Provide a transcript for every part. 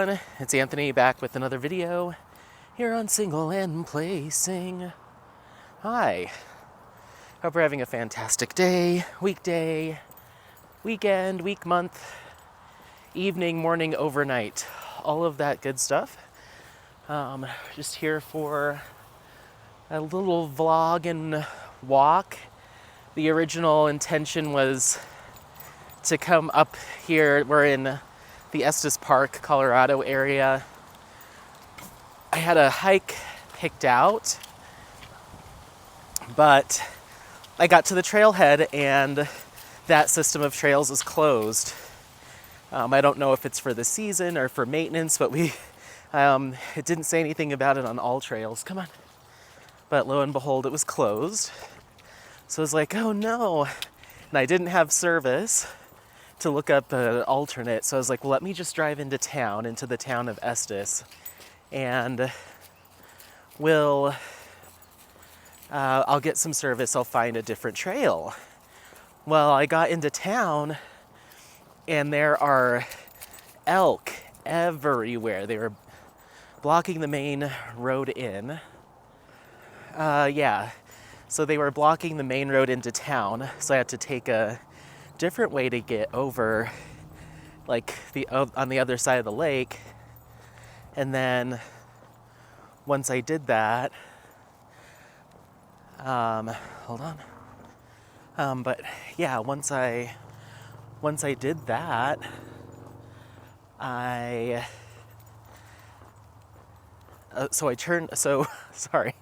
everyone, it's Anthony back with another video here on Single and Placing. Hi, hope you're having a fantastic day, weekday, weekend, week, month, evening, morning, overnight, all of that good stuff. Just here for a little vlog and walk. The original intention was to come up here. We're in the Estes Park, Colorado area. I had a hike picked out, but I got to the trailhead and that system of trails is closed. I don't know if it's for the season or for maintenance, but it didn't say anything about it on all trails. Come on. But lo and behold, it was closed. So I was like, oh no. And I didn't have service to look up an alternate. So I was like, well, let me just drive into the town of Estes, and I'll get some service. I'll find a different trail. Well, I got into town and there are elk everywhere. They were blocking the main road in. So they were blocking the main road into town. So I had to take a different way to get over, like on the other side of the lake. And then once I did that, hold on. But yeah, once I did that, sorry.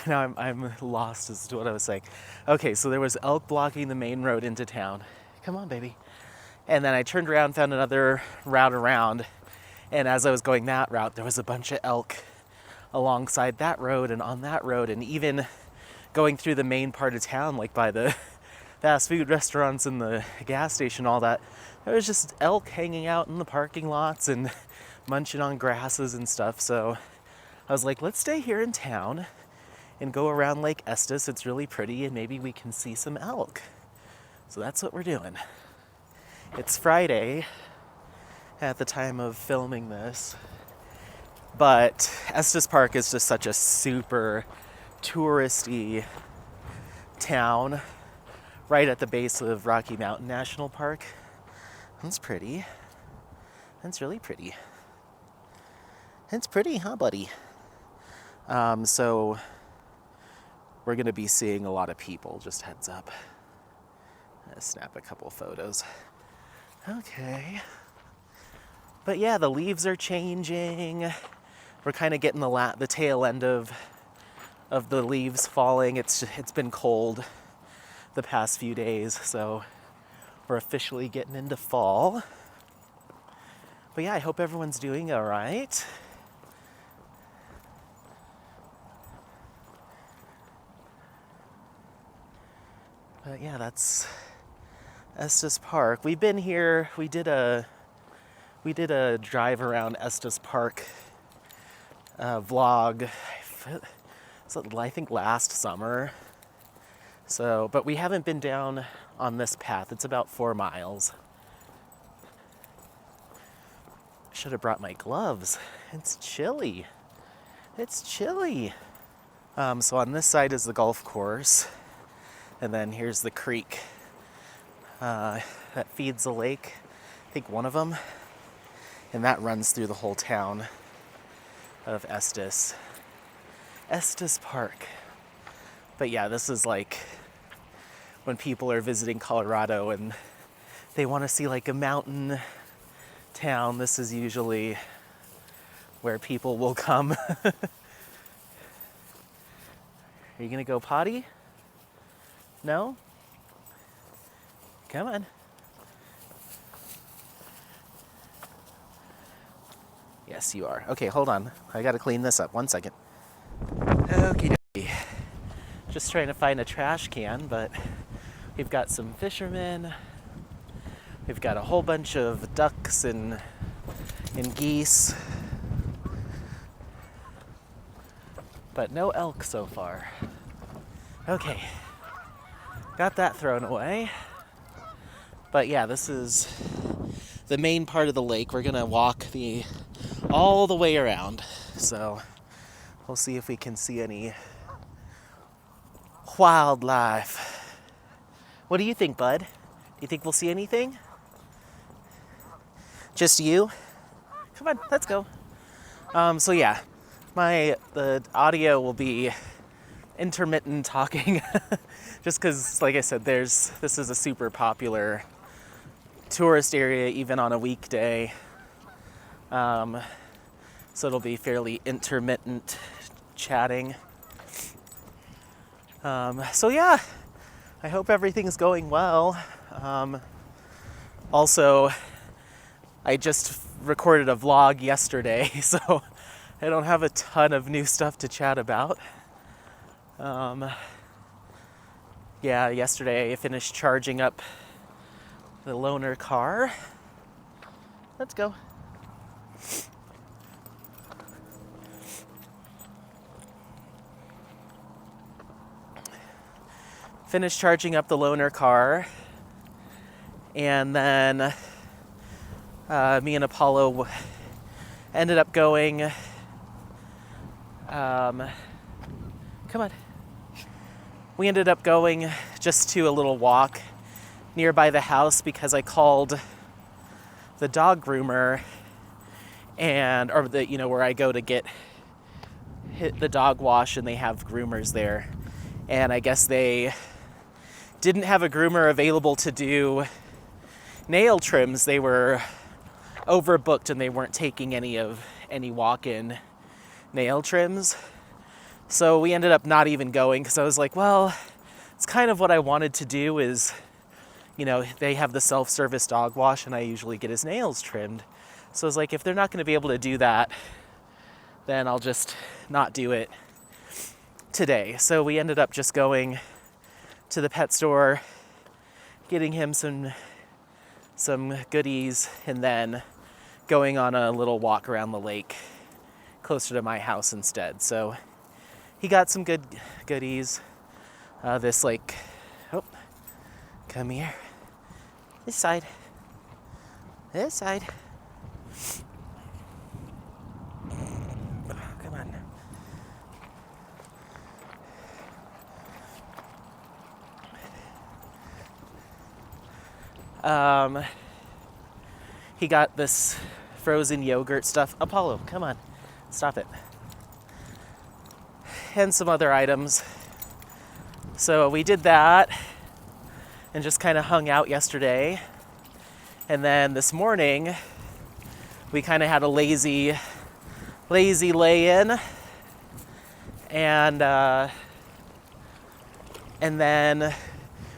Now I'm lost as to what I was saying. Okay, so there was elk blocking the main road into town. Come on, baby. And then I turned around, found another route around, and as I was going that route, there was a bunch of elk alongside that road and on that road, and even going through the main part of town, like by the fast food restaurants and the gas station, all that. There was just elk hanging out in the parking lots and munching on grasses and stuff. So I was like, let's stay here in town and go around Lake Estes. It's really pretty, and maybe we can see some elk. So that's what we're doing. It's Friday at the time of filming this, but Estes Park is just such a super touristy town right at the base of Rocky Mountain National Park. That's pretty. That's really pretty. It's pretty, huh, buddy? So we're gonna be seeing a lot of people, just heads up. Snap a couple photos. Okay. But yeah, the leaves are changing. We're kind of getting the tail end of the leaves falling. It's been cold the past few days, so we're officially getting into fall. But yeah, I hope everyone's doing all right. But yeah, that's Estes Park. We've been here. We did a drive around Estes Park vlog. I think last summer. So, but we haven't been down on this path. It's about 4 miles. Should have brought my gloves. It's chilly. It's chilly. So on this side is the golf course, and then here's the creek that feeds the lake. I think one of them, and that runs through the whole town of Estes Park. But yeah, this is like when people are visiting Colorado and they want to see like a mountain town. This is usually where people will come. Are you gonna go potty? No? Come on. Yes, you are. Okay, hold on. I gotta clean this up. 1 second. Okay. Just trying to find a trash can, but we've got some fishermen. We've got a whole bunch of ducks and geese. But no elk so far. Okay. Got that thrown away. But yeah, this is the main part of the lake. We're gonna walk the all the way around. So we'll see if we can see any wildlife. What do you think, bud? Do you think we'll see anything? Just you? Come on, let's go. So yeah, the audio will be intermittent talking, just because, like I said, this is a super popular tourist area, even on a weekday. So it'll be fairly intermittent chatting. So yeah, I hope everything's going well. Also, I just recorded a vlog yesterday, so I don't have a ton of new stuff to chat about. Yeah, yesterday I finished charging up the loaner car. Let's go. Finished charging up the loaner car, and then me and Apollo ended up going. Come on. We ended up going just to a little walk nearby the house because I called the dog groomer where I go to get the dog wash, and they have groomers there. And I guess they didn't have a groomer available to do nail trims. They were overbooked and they weren't taking any walk-in nail trims. So we ended up not even going because I was like, well, it's kind of what I wanted to do is, they have the self-service dog wash and I usually get his nails trimmed. So I was like, if they're not going to be able to do that, then I'll just not do it today. So we ended up just going to the pet store, getting him some goodies, and then going on a little walk around the lake closer to my house instead. So he got some good goodies. Come here. This side. Come on. He got this frozen yogurt stuff. Apollo, come on. Stop it. And some other items. So we did that and just kind of hung out yesterday. And then this morning, we kind of had a lazy lay-in. And then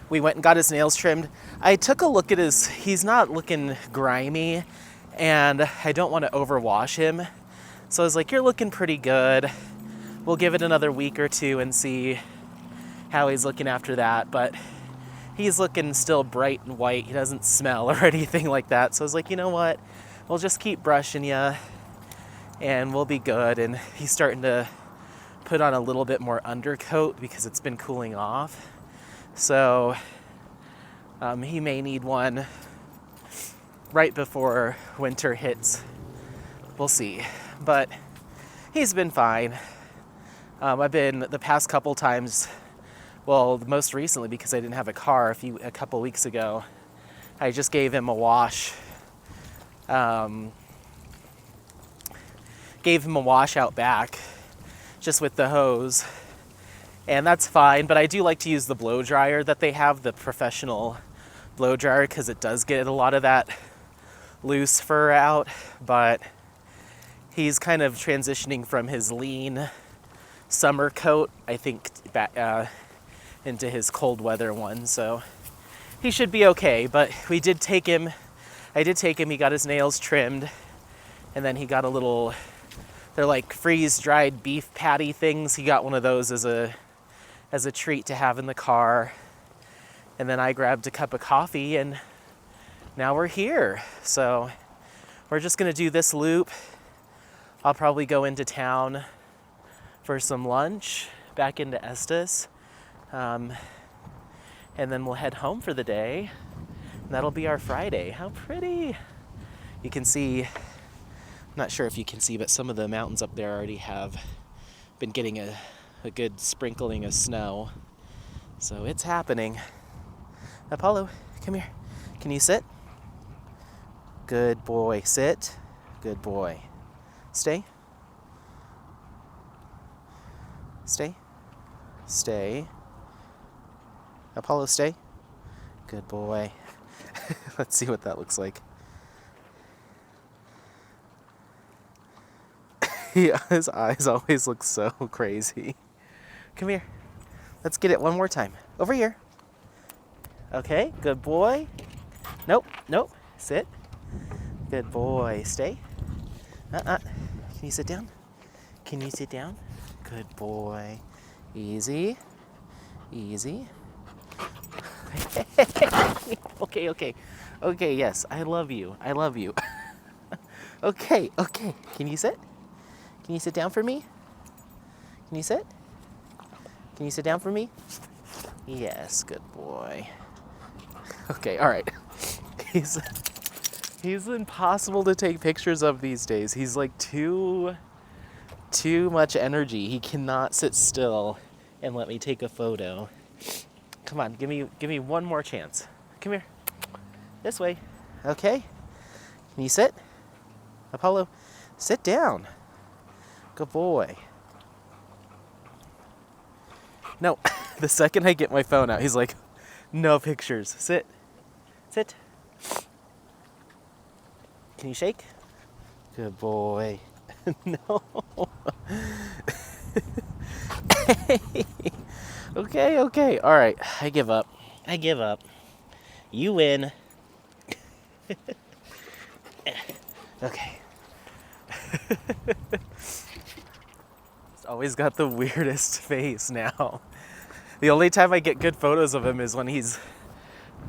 we went and got his nails trimmed. I took a look at he's not looking grimy, and I don't want to overwash him. So I was like, you're looking pretty good. We'll give it another week or two and see how he's looking after that. But he's looking still bright and white. He doesn't smell or anything like that. So I was like, you know what? We'll just keep brushing you and we'll be good. And he's starting to put on a little bit more undercoat because it's been cooling off. So he may need one right before winter hits. We'll see. But he's been fine. I've been the past couple times, well, most recently because I didn't have a car a couple weeks ago, I just gave him a wash. Gave him a wash out back just with the hose. And that's fine, but I do like to use the blow dryer that they have, the professional blow dryer, because it does get a lot of that loose fur out. But he's kind of transitioning from his lean summer coat, I think, back into his cold weather one. So he should be okay. But I did take him, he got his nails trimmed, and then he got they're like freeze-dried beef patty things. He got one of those as a treat to have in the car. And then I grabbed a cup of coffee, and now we're here. So we're just gonna do this loop. I'll probably go into town for some lunch, back into Estes, and then we'll head home for the day. And that'll be our Friday. How pretty. You can see Not sure if you can see, but some of the mountains up there already have been getting a good sprinkling of snow. So it's happening. Apollo, come here. Can you sit? Good boy. Sit. Good boy. Stay. Stay. Stay. Apollo, stay. Good boy. Let's see what that looks like. His eyes always look so crazy. Come here. Let's get it one more time. Over here. Okay, good boy. Nope, nope. Sit. Good boy. Stay. Can you sit down? Can you sit down? Good boy. Easy. Easy. Okay, okay. Okay, yes, I love you. I love you. Okay, okay. Can you sit? Can you sit down for me? Can you sit? Can you sit down for me? Yes, good boy. Okay, all right. He's impossible to take pictures of these days. He's like too much energy. He cannot sit still and let me take a photo. Come on, give me one more chance. Come here. This way. Okay. Can you sit? Apollo, sit down. Good boy. No, the second I get my phone out, he's like, no pictures. Sit. Sit. Can you shake? Good boy. No. Okay, okay. All right. I give up. I give up. You win. Okay. He's always got the weirdest face now. The only time I get good photos of him is when he's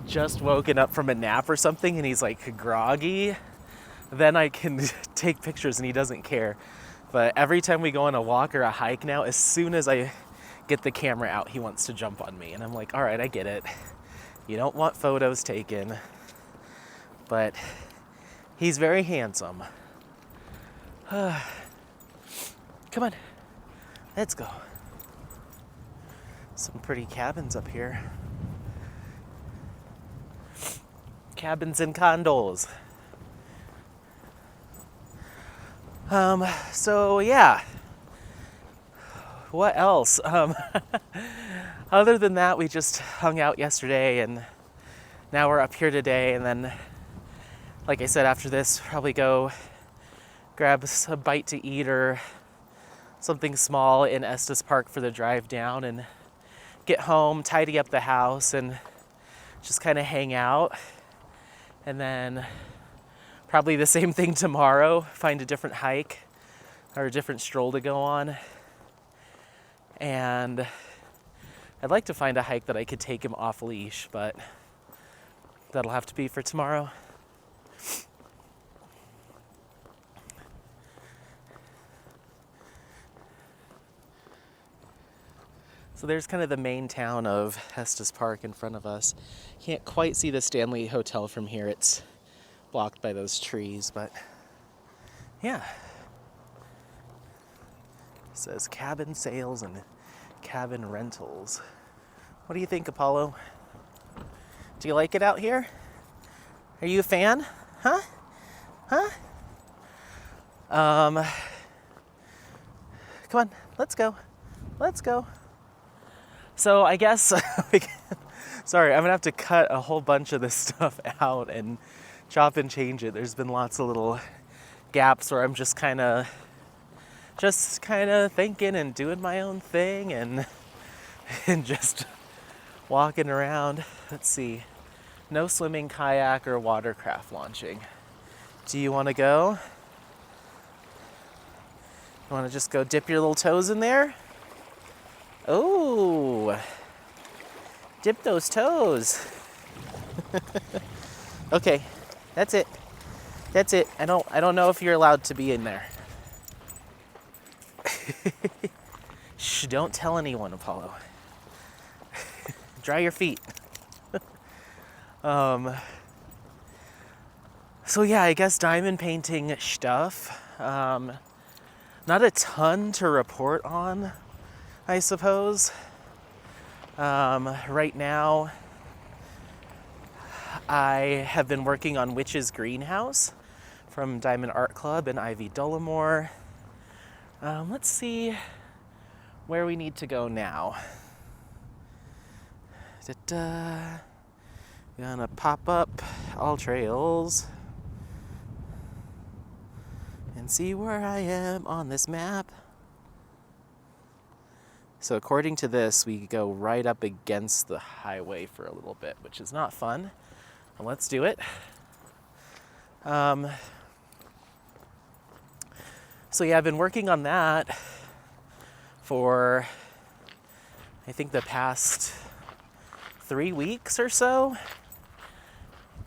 just woken up from a nap or something and he's like groggy. Then I can take pictures and he doesn't care. But every time we go on a walk or a hike now, as soon as I get the camera out, he wants to jump on me. And I'm like, all right, I get it. You don't want photos taken. But he's very handsome. Come on, let's go. Some pretty cabins up here. Cabins and condos. So yeah. What else? Other than that, we just hung out yesterday and now we're up here today, and then, like I said, after this, probably go grab a bite to eat or something small in Estes Park for the drive down and get home, tidy up the house, and just kind of hang out. And then probably the same thing tomorrow, find a different hike or a different stroll to go on. And I'd like to find a hike that I could take him off leash, but that'll have to be for tomorrow. So there's kind of the main town of Estes Park in front of us. Can't quite see the Stanley Hotel from here. It's blocked by those trees, but yeah. It says cabin sales and cabin rentals. What do you think, Apollo? Do you like it out here? Are you a fan? Huh? Huh? Come on, let's go. Let's go. So I guess, sorry, I'm gonna have to cut a whole bunch of this stuff out and chop and change it. There's been lots of little gaps where I'm just kind of thinking and doing my own thing and just walking around. Let's see. No swimming, kayak, or watercraft launching. Do you want to go? You want to just go dip your little toes in there? Oh, dip those toes. Okay, that's it. That's it. I don't know if you're allowed to be in there. Shh, don't tell anyone, Apollo. Dry your feet. So yeah, I guess diamond painting stuff. Not a ton to report on, I suppose. Right now, I have been working on Witch's Greenhouse from Diamond Art Club in Ivy Dollamore. Let's see where we need to go now. Gonna pop up all trails and see where I am on this map. So according to this, we go right up against the highway for a little bit, which is not fun. Well, let's do it. So yeah, I've been working on that for, I think, the past 3 weeks or so.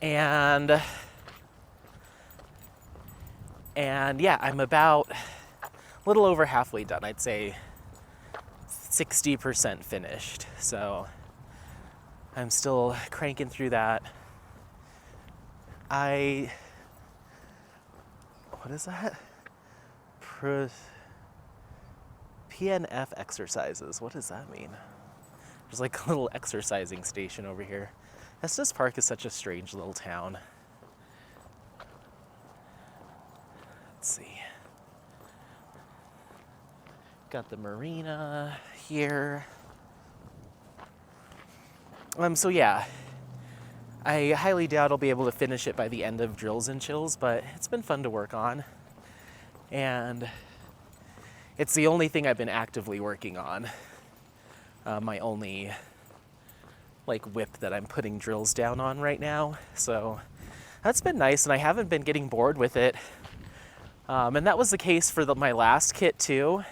And yeah, I'm about a little over halfway done. I'd say 60% finished. So I'm still cranking through that. What is that? PNF exercises. What does that mean? There's like a little exercising station over here. Estes Park is such a strange little town. Let's see. Got the marina here. So yeah, I highly doubt I'll be able to finish it by the end of Drills and Chills, but it's been fun to work on. And it's the only thing I've been actively working on. My only whip that I'm putting drills down on right now. So that's been nice, and I haven't been getting bored with it. And that was the case for my last kit too.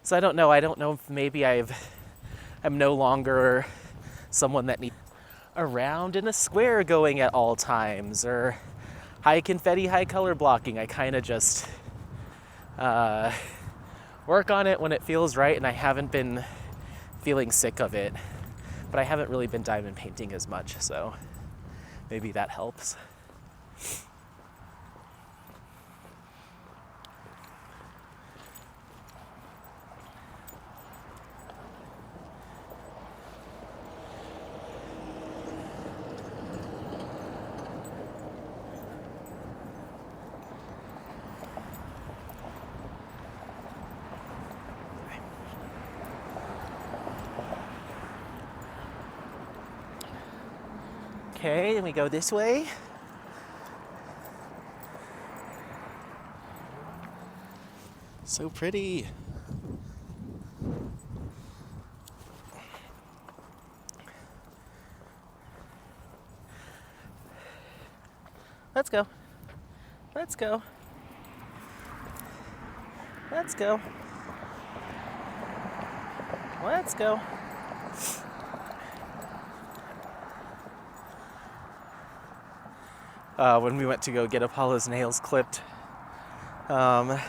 So I don't know if maybe I'm no longer someone that needs around in a square going at all times, or high confetti, high color blocking. I kind of just work on it when it feels right, and I haven't been feeling sick of it. But I haven't really been diamond painting as much, so maybe that helps. Okay, then we go this way. So pretty. Let's go. Let's go. Let's go. Let's go. When we went to go get Apollo's nails clipped, the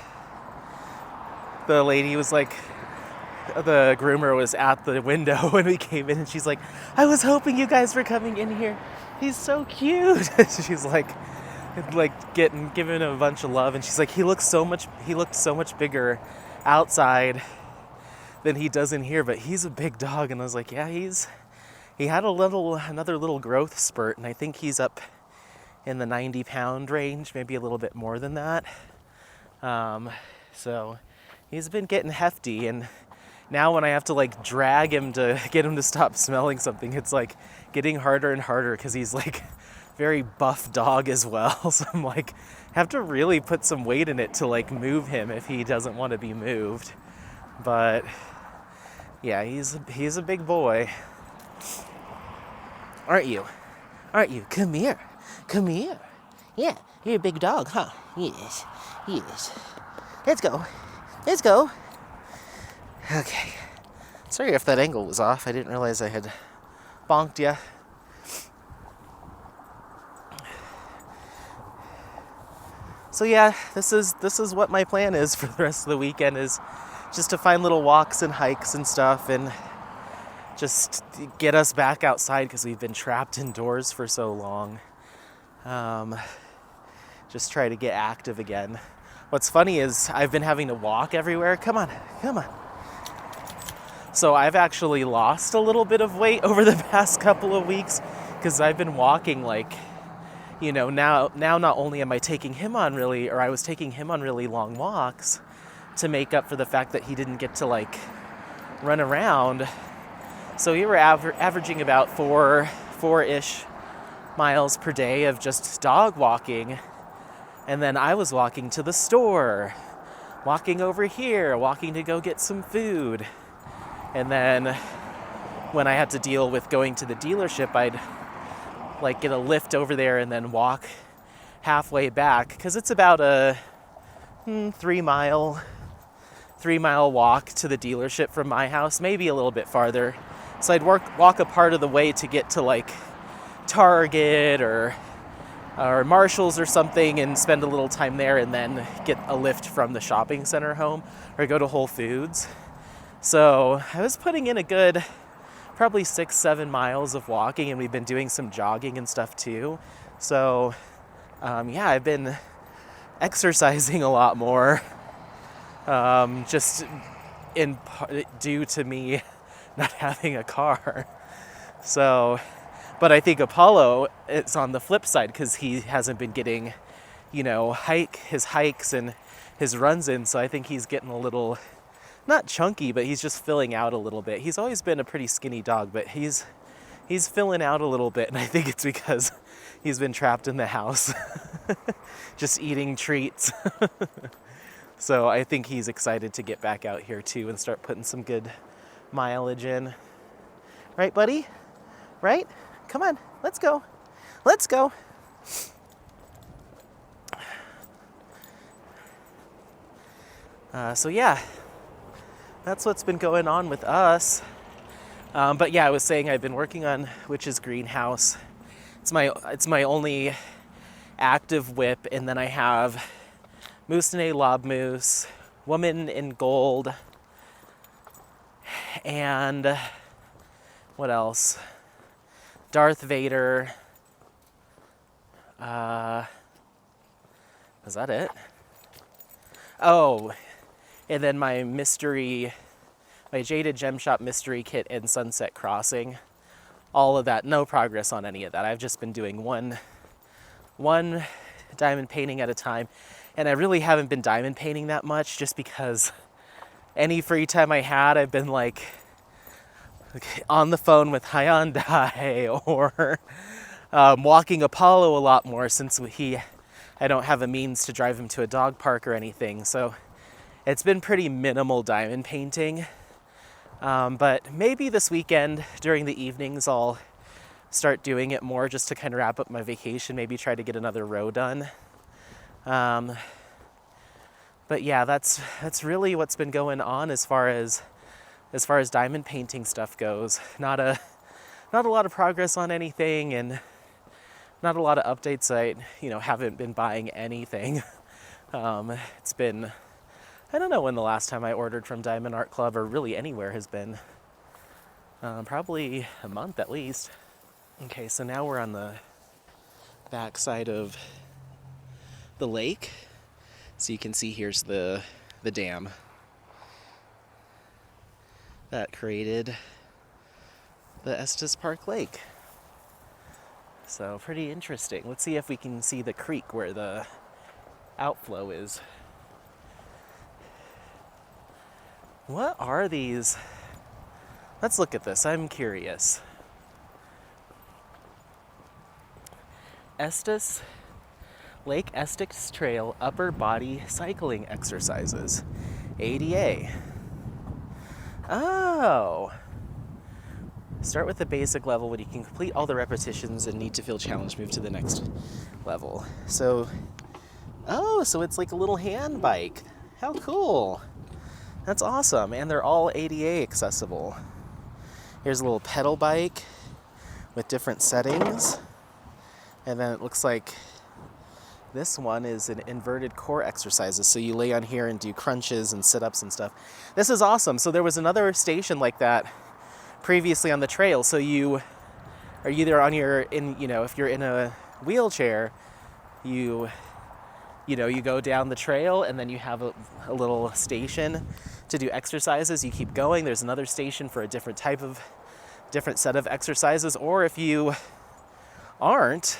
lady was like, the groomer was at the window when we came in, and she's like, I was hoping you guys were coming in here. He's so cute. She's like giving him a bunch of love, and she's like, he looked so much bigger outside than he does in here, but he's a big dog. And I was like, yeah, he had another little growth spurt, and I think he's up in the 90-pound range, maybe a little bit more than that. So he's been getting hefty, and now when I have to drag him to get him to stop smelling something, it's getting harder and harder, because he's very buff dog as well. So I'm have to really put some weight in it to move him if he doesn't want to be moved. But yeah, he's a big boy. Aren't you? Come here. Come here. Yeah, you're a big dog, huh? Yes. Let's go. Okay. Sorry if that angle was off. I didn't realize I had bonked you. So yeah, this is what my plan is for the rest of the weekend, is just to find little walks and hikes and stuff, and just get us back outside, because we've been trapped indoors for so long. Just try to get active again. what's funny is I've been having to walk everywhere. Come on, come on. So I've actually lost a little bit of weight over the past couple of weeks because I've been walking like, now not only am I taking him on I was taking him on really long walks to make up for the fact that he didn't get to like run around. So we were averaging about four-ish miles per day of just dog walking. And then I was walking to the store, walking over here, walking to go get some food. And then when I had to deal with going to the dealership, I'd like get a lift over there and then walk halfway back, because it's about a 3-mile walk to the dealership from my house, maybe a little bit farther. So I'd walk a part of the way to get to like Target or Marshall's or something and spend a little time there, and then get a lift from the shopping center home or go to Whole Foods. So I was putting in a good probably 6-7 miles of walking, and we've been doing some jogging and stuff too. So I've been exercising a lot more, just in part due to me not having a car. So, but I think Apollo, it's on the flip side because he hasn't been getting, his hikes and his runs in. So I think he's getting a little, not chunky, but he's just filling out a little bit. He's always been a pretty skinny dog, but he's filling out a little bit, and I think it's because he's been trapped in the house, just eating treats. So I think he's excited to get back out here too and start putting some good mileage in. Right, buddy? Right? Come on, let's go. Let's go. So yeah, that's what's been going on with us. But yeah, I was saying I've been working on Witch's Greenhouse. It's my only active whip, and then I have Moose-A Lob Moose, Woman in Gold, and what else? Darth Vader. Is that it? Oh, and then my Jaded Gem Shop mystery kit and Sunset Crossing. All of that. No progress on any of that. I've just been doing one diamond painting at a time. And I really haven't been diamond painting that much, just because any free time I had, I've been like on the phone with Hyundai or walking Apollo a lot more, since I don't have a means to drive him to a dog park or anything. So it's been pretty minimal diamond painting. But maybe this weekend during the evenings I'll start doing it more, just to kind of wrap up my vacation, maybe try to get another row done. But yeah, that's really what's been going on as far as diamond painting stuff goes. Not a lot of progress on anything, and not a lot of updates. I haven't been buying anything. It's been, I don't know when the last time I ordered from Diamond Art Club, or really anywhere, has been. Probably a month at least. Okay, so now we're on the back side of the lake. So you can see here's the dam that created the Estes Park Lake. So pretty interesting. Let's see if we can see the creek where the outflow is. What are these? Let's look at this. I'm curious. Lake Estes Trail Upper Body Cycling Exercises. ADA. Oh. Start with the basic level. When you can complete all the repetitions and need to feel challenged, move to the next level. So it's like a little hand bike. How cool. That's awesome. And they're all ADA accessible. Here's a little pedal bike with different settings. And then it looks like this one is an inverted core exercises. So you lay on here and do crunches and sit-ups and stuff. This is awesome. So there was another station like that previously on the trail. So you are either if you're in a wheelchair, you You go down the trail and then you have a little station to do exercises. You keep going. There's another station for a different set of exercises. Or if you aren't,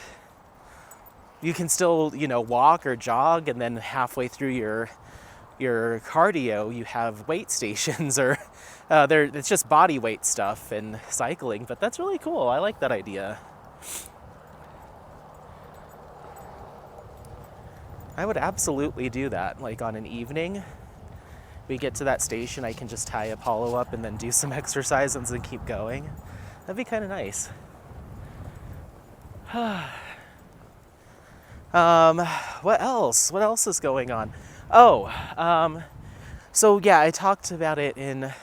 you can still, walk or jog, and then halfway through your cardio, you have weight stations, or it's just body weight stuff and cycling. But that's really cool. I like that idea. I would absolutely do that. Like on an evening, we get to that station, I can just tie Apollo up and then do some exercises and keep going. That'd be kind of nice. What else? What else is going on? So yeah, I talked about it in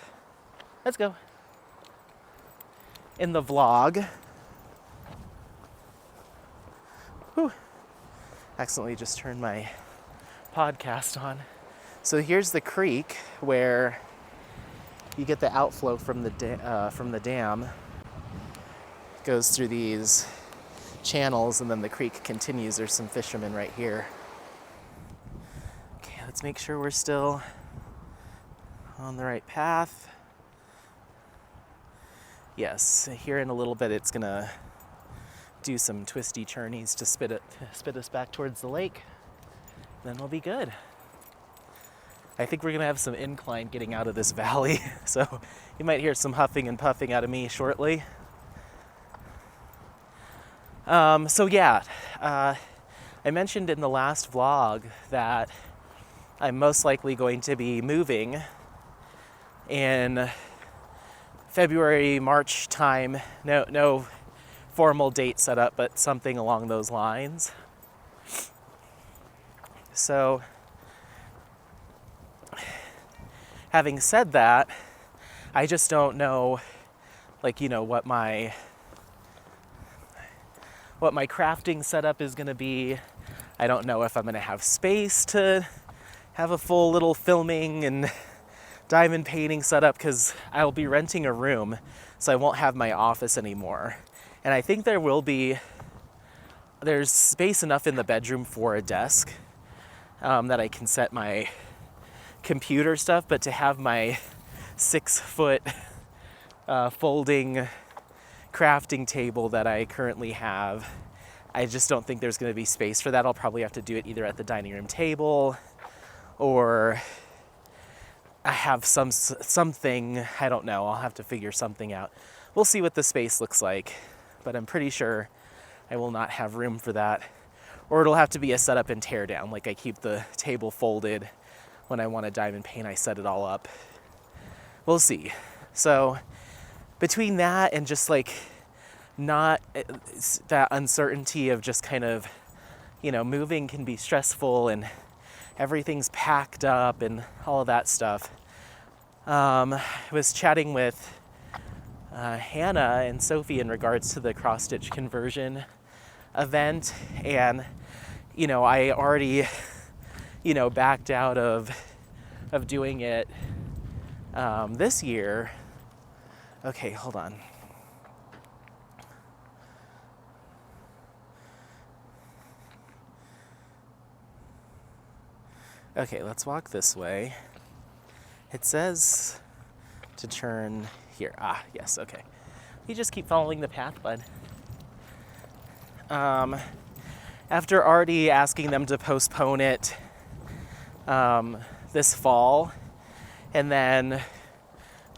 the vlog. Whew. Accidentally just turned my podcast on. So here's the creek where you get the outflow from the dam. It goes through these channels and then the creek continues. There's some fishermen right here. Okay, let's make sure we're still on the right path. Yes, here in a little bit it's gonna do some twisty turnies to spit us back towards the lake. Then we'll be good. I think we're gonna have some incline getting out of this valley, so you might hear some huffing and puffing out of me shortly. I mentioned in the last vlog that I'm most likely going to be moving in February, March time. No formal date set up, but something along those lines. So, having said that, I just don't know, what my crafting setup is going to be. I don't know if I'm going to have space to have a full little filming and diamond painting setup, because I'll be renting a room, so I won't have my office anymore. And I think there's space enough in the bedroom for a desk that I can set my computer stuff, but to have my 6-foot folding crafting table that I currently have, I just don't think there's going to be space for that. I'll probably have to do it either at the dining room table, or I have something, I don't know, I'll have to figure something out. We'll see what the space looks like, but I'm pretty sure I will not have room for that. Or it'll have to be a setup and tear down, like I keep the table folded. When I want to diamond paint, I set it all up. We'll see. So between that and just not that uncertainty of just kind of, moving can be stressful and everything's packed up and all of that stuff. I was chatting with Hannah and Sophie in regards to the cross-stitch conversion event, and I already backed out of doing it this year. Okay, hold on. Okay, let's walk this way. It says to turn here. Ah, yes, okay. You just keep following the path, bud. After already asking them to postpone it this fall, and then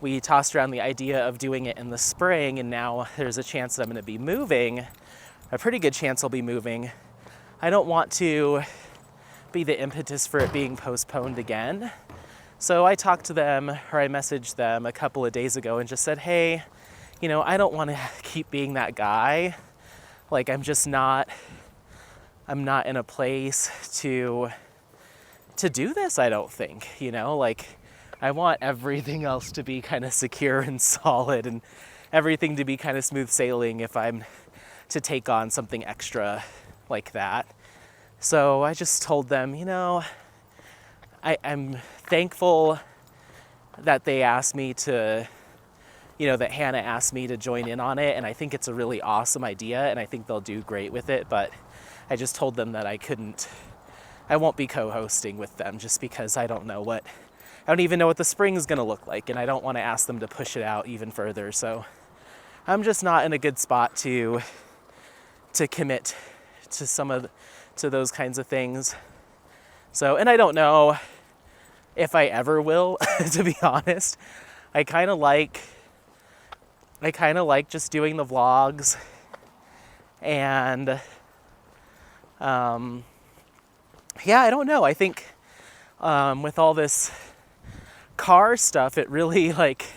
we tossed around the idea of doing it in the spring, and now there's a chance that I'm going to be moving, a pretty good chance I'll be moving. I don't want to be the impetus for it being postponed again. So I talked to them, or I messaged them a couple of days ago and just said, hey, I don't want to keep being that guy. I'm not in a place to do this, I don't think, I want everything else to be kind of secure and solid, and everything to be kind of smooth sailing if I'm to take on something extra like that. So I just told them, I'm thankful that they asked me to, that Hannah asked me to join in on it, and I think it's a really awesome idea, and I think they'll do great with it, but I just told them that I couldn't I won't be co-hosting with them just because I don't even know what the spring is going to look like, and I don't want to ask them to push it out even further. So I'm just not in a good spot to commit to those kinds of things. So, and I don't know if I ever will, to be honest. I kind of like just doing the vlogs, and I don't know. I think with all this car stuff, it really, like,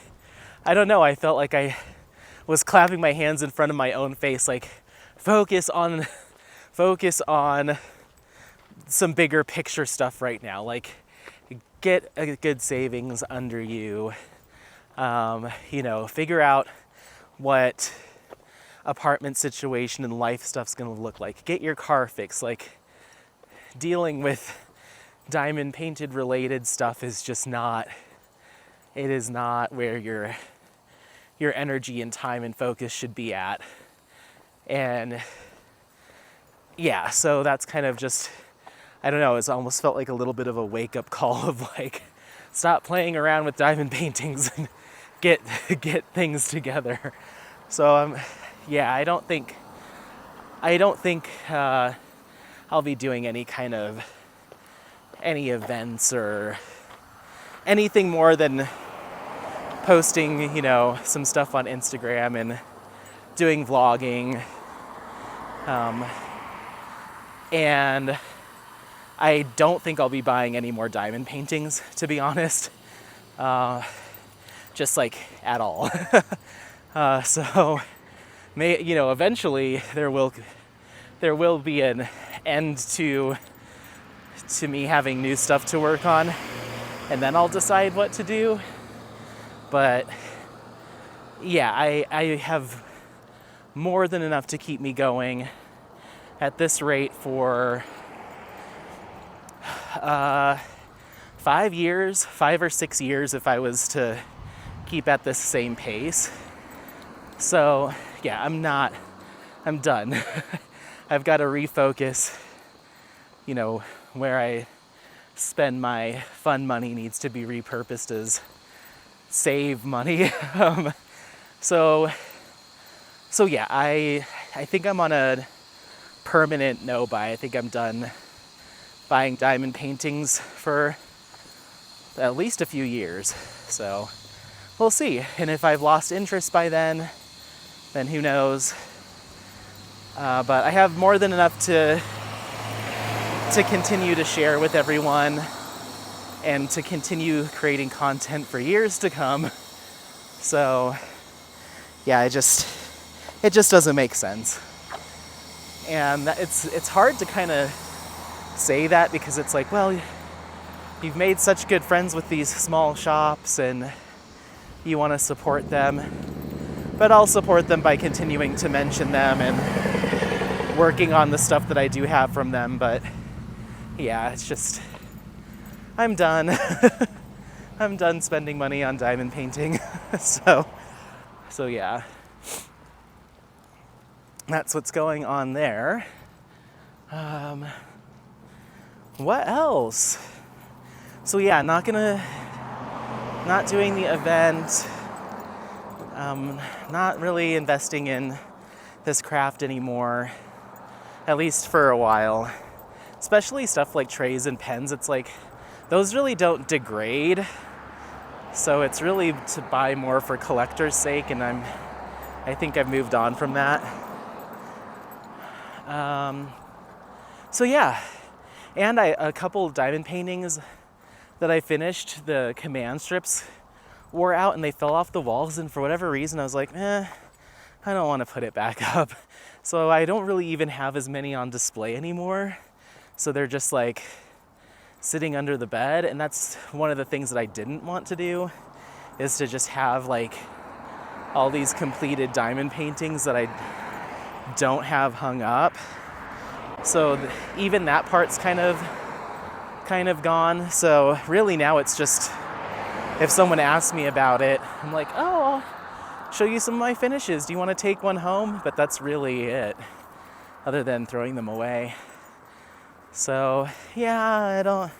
I don't know, I felt like I was clapping my hands in front of my own face, like, focus on some bigger picture stuff right now. Like, get a good savings under you. Figure out what apartment situation and life stuff's gonna look like. Get your car fixed. Like, dealing with diamond painted related stuff is just not, it is not where your energy and time and focus should be at. And yeah, so that's kind of just, I don't know, it's almost felt like a little bit of a wake-up call of like, stop playing around with diamond paintings and get things together. So I don't think I'll be doing any events or anything more than posting, some stuff on Instagram and doing vlogging. And I don't think I'll be buying any more diamond paintings, to be honest. Just like at all. So eventually there will be an end to me having new stuff to work on, and then I'll decide what to do. But yeah, I have more than enough to keep me going at this rate for 5 or 6 years if I was to keep at this same pace. So yeah, I'm done. I've got to refocus. Where I spend my fun money needs to be repurposed as save money. So yeah, I think I'm on a permanent no buy. I think I'm done buying diamond paintings for at least a few years. So we'll see. And if I've lost interest by then who knows? But I have more than enough to continue to share with everyone and to continue creating content for years to come. So yeah, it just doesn't make sense. And it's hard to kind of say that, because it's like, well, you've made such good friends with these small shops and you want to support them. But I'll support them by continuing to mention them and working on the stuff that I do have from them. But yeah, it's just, I'm done. I'm done spending money on diamond painting. So yeah. That's what's going on there. What else? So yeah, not doing the event. Not really investing in this craft anymore, at least for a while. Especially stuff like trays and pens. It's like, those really don't degrade. So it's really to buy more for collector's sake, and I think I've moved on from that. So yeah, and a couple of diamond paintings that I finished, the command strips wore out and they fell off the walls, and for whatever reason I was like, I don't want to put it back up. So I don't really even have as many on display anymore. So they're just like sitting under the bed, and that's one of the things that I didn't want to do, is to just have like all these completed diamond paintings that I don't have hung up. So even that part's kind of gone. So really now it's just, if someone asks me about it, I'm like, oh, I'll show you some of my finishes. Do you want to take one home? But that's really it, other than throwing them away. So yeah,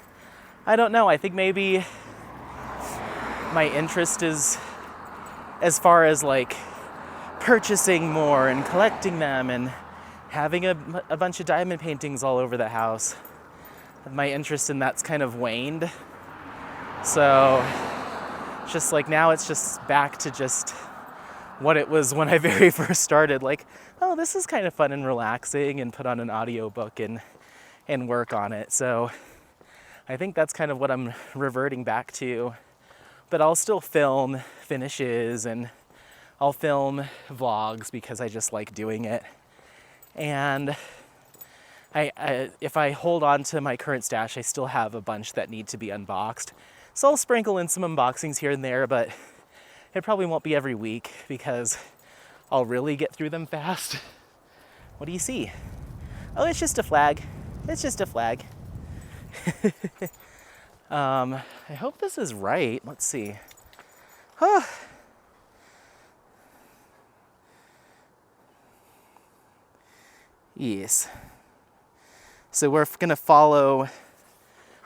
I don't know. I think maybe my interest is as far as like purchasing more and collecting them and having a bunch of diamond paintings all over the house. My interest in that's kind of waned. So just like now it's just back to just what it was when I very first started. Like, oh, this is kind of fun and relaxing, and put on an audiobook and work on it. So I think that's kind of what I'm reverting back to. But I'll still film finishes and I'll film vlogs because I just like doing it. And if I hold on to my current stash, I still have a bunch that need to be unboxed. So I'll sprinkle in some unboxings here and there, but it probably won't be every week because I'll really get through them fast. What do you see? Oh, it's just a flag. It's just a flag. I hope this is right. Let's see. Huh. Yes. So we're gonna follow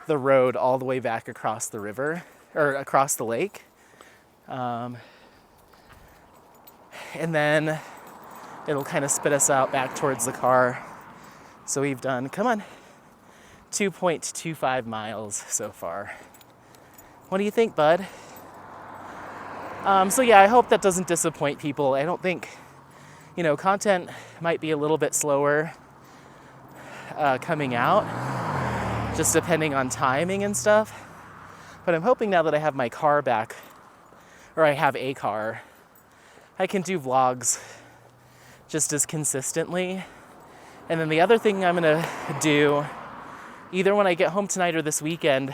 the road all the way back across the river, or across the lake. And then it'll kind of spit us out back towards the car. So we've done, come on, 2.25 miles so far. What do you think, bud? So yeah, I hope that doesn't disappoint people. I don't think, content might be a little bit slower coming out, just depending on timing and stuff. But I'm hoping now that I have my car back, or I have a car, I can do vlogs just as consistently. And then the other thing I'm gonna do, either when I get home tonight or this weekend,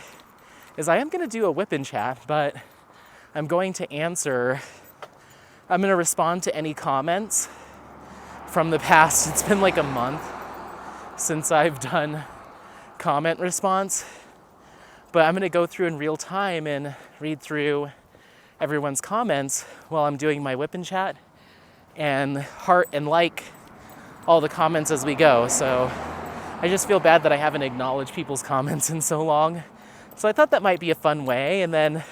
is I am gonna do a whip and chat, but I'm going to respond to any comments from the past. It's been like a month since I've done comment response, but I'm gonna go through in real time and read through everyone's comments while I'm doing my whip and chat, and heart and like all the comments as we go. So I just feel bad that I haven't acknowledged people's comments in so long. So I thought that might be a fun way, and then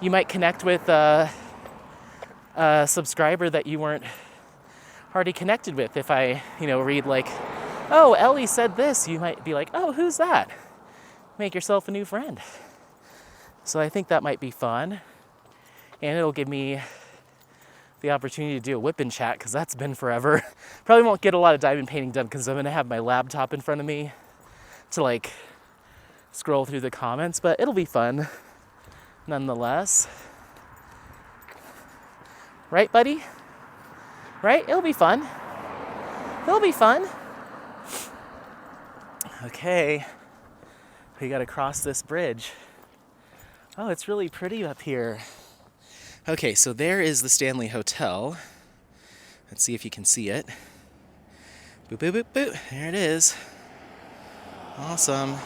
you might connect with a subscriber that you weren't already connected with. If I, read like, oh, Ellie said this, you might be like, oh, who's that? Make yourself a new friend. So I think that might be fun. And it'll give me the opportunity to do a whip and chat, because that's been forever. Probably won't get a lot of diamond painting done because I'm gonna have my laptop in front of me to like scroll through the comments, but it'll be fun nonetheless. Right, buddy? Right? It'll be fun. It'll be fun. Okay, we gotta cross this bridge. Oh, it's really pretty up here. Okay, so there is the Stanley Hotel. Let's see if you can see it. Boop, boop, boop, boop. There it is. Awesome.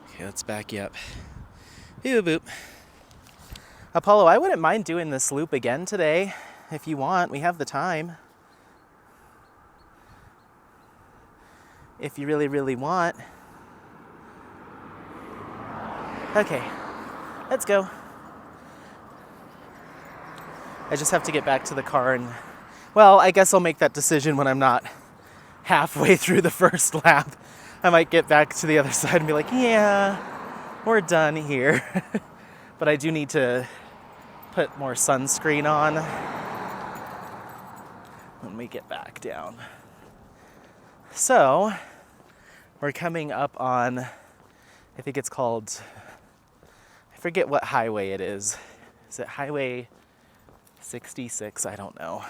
Okay, let's back you up. Boop, boop. Apollo, I wouldn't mind doing this loop again today if you want. We have the time. If you really, really want. Okay, let's go. I just have to get back to the car and, well, I guess I'll make that decision when I'm not halfway through the first lap. I might get back to the other side and be like, yeah, we're done here. But I do need to put more sunscreen on when we get back down. So, we're coming up on, I think it's called, I forget what highway it is. Is it Highway 66? I don't know.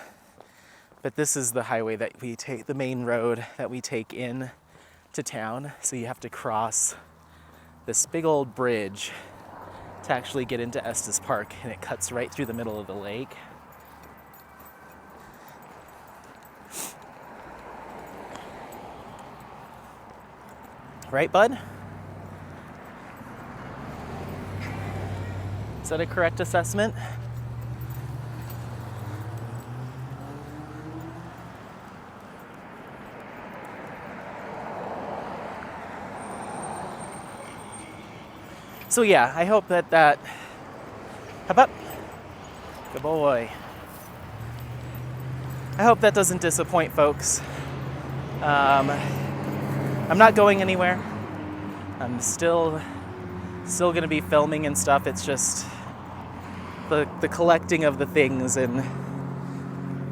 But this is the highway that we take, the main road that we take in to town. So you have to cross this big old bridge to actually get into Estes Park, and it cuts right through the middle of the lake. Right, bud? Is that a correct assessment? So yeah, I hope that hop up. Good boy. I hope that doesn't disappoint folks. I'm not going anywhere. I'm still going to be filming and stuff. It's just the collecting of the things and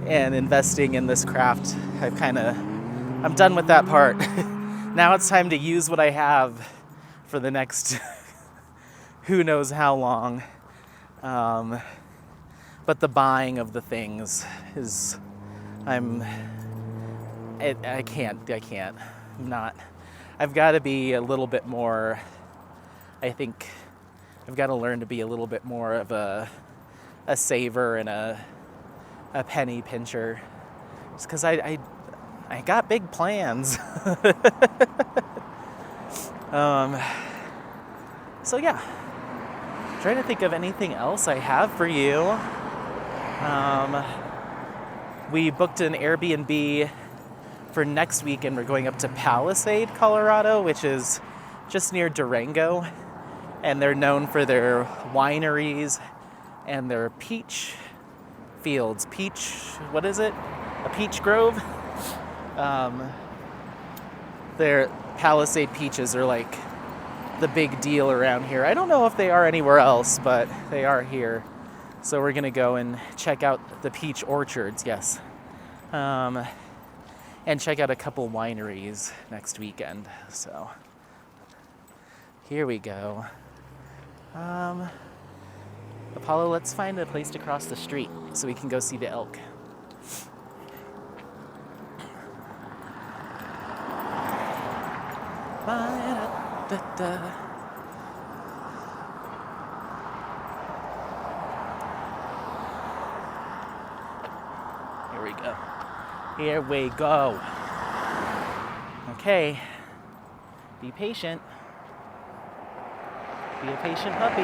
investing in this craft. I'm done with that part. Now it's time to use what I have for the next who knows how long. But the buying of the things is, I can't. I'm not. I've got to be a little bit more, I think I've got to learn to be a little bit more of a saver and a penny pincher. Just because I got big plans. So yeah, trying to think of anything else I have for you. We booked an Airbnb for next week, and we're going up to Palisade, Colorado, which is just near Durango, and they're known for their wineries and their peach fields. What is it? A peach grove? Their Palisade peaches are like the big deal around here. I don't know if they are anywhere else, but they are here. So we're gonna go and check out the peach orchards, yes. And check out a couple wineries next weekend. So here we go. Apollo, let's find a place to cross the street so we can go see the elk. Here we go. Here we go. Okay. Be patient. Be a patient puppy.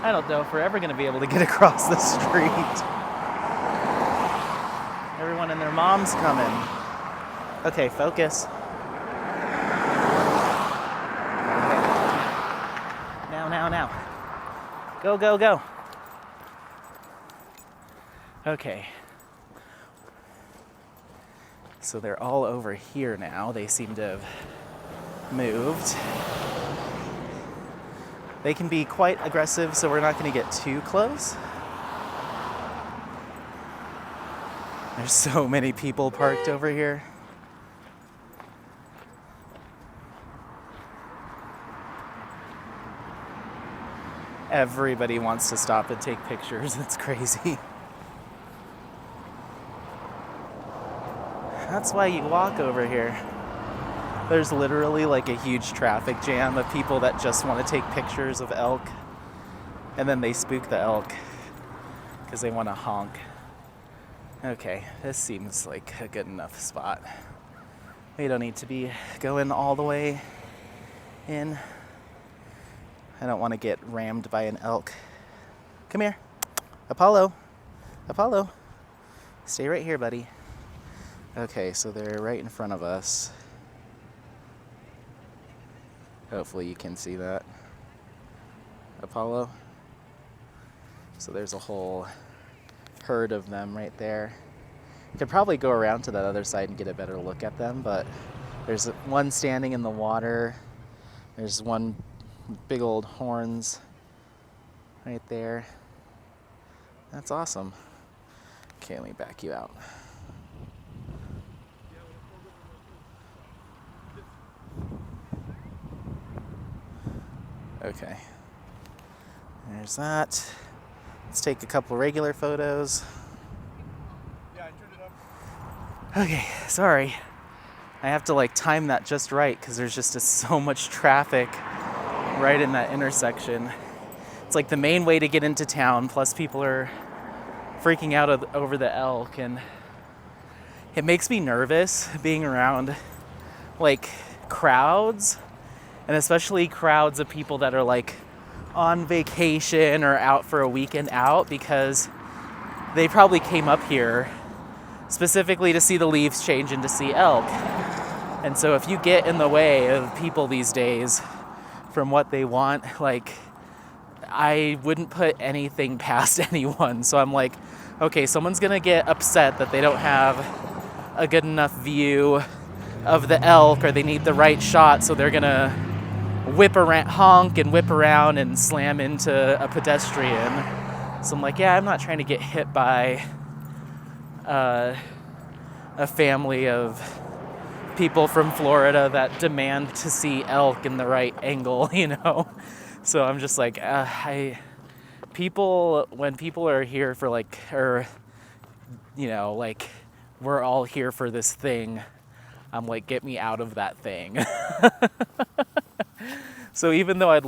I don't know if we're ever going to be able to get across the street. Everyone and their mom's coming. Okay, focus. Now. Go. Okay. So they're all over here now. They seem to have moved. They can be quite aggressive, so we're not going to get too close. There's so many people parked over here. Everybody wants to stop and take pictures. It's crazy. That's why you walk over here. There's literally like a huge traffic jam of people that just want to take pictures of elk. And then they spook the elk because they want to honk. Okay, this seems like a good enough spot. We don't need to be going all the way in. I don't want to get rammed by an elk. Come here. Apollo. Stay right here, buddy. Okay, so they're right in front of us. Hopefully you can see that. Apollo. So there's a whole herd of them right there. You could probably go around to that other side and get a better look at them, but there's one standing in the water. There's one big old horns right there. That's awesome. Okay, let me back you out. Okay. There's that. Let's take a couple regular photos. Yeah, I turned it up. Okay, sorry. I have to like time that just right because there's just so much traffic right in that intersection. It's like the main way to get into town, plus people are freaking out over the elk, and it makes me nervous being around like crowds, and especially crowds of people that are like on vacation or out for a weekend out, because they probably came up here specifically to see the leaves change and to see elk. And so if you get in the way of people these days from what they want, like, I wouldn't put anything past anyone. So I'm like, okay, someone's gonna get upset that they don't have a good enough view of the elk, or they need the right shot, so they're gonna whip around, honk and whip around and slam into a pedestrian. So I'm like, yeah, I'm not trying to get hit by a family of people from Florida that demand to see elk in the right angle, you know? So I'm just like, when people are here for like, or, you know, like, we're all here for this thing, I'm like, get me out of that thing. So even though I'd